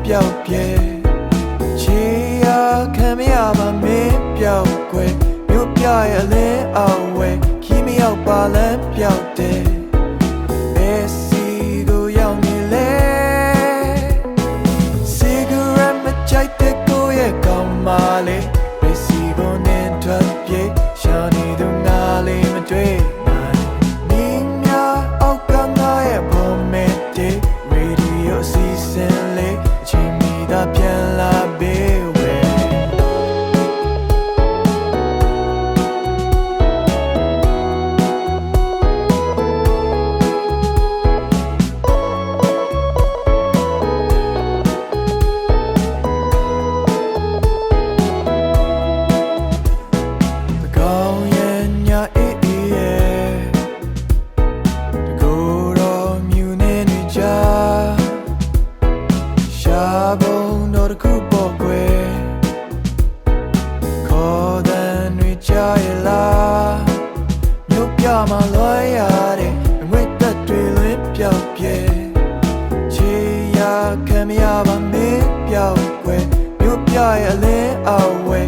表别，只要看没有把没表过，有表也来熬喂，起没有把人表的，别是个要你嘞，是个人没在的个也搞嘛嘞，别是个年特别，想你都哪里没对。偏拉别位，高原呀一夜，古老မြို့နယ်တွေကြားရှာပုံတော်တစ်ခုပေါ်ကွယ်ခေါ်တဲ့တွေကြားရလားမြို့ပြမှာလွှဲရတဲ့အငွေ့သက်တွေလွင်ပြောက်ပြဲချေရခံမရပါမင်းပြောက်ကွယ်မြို့ပြရဲ့အလင်းအောက်ဝဲ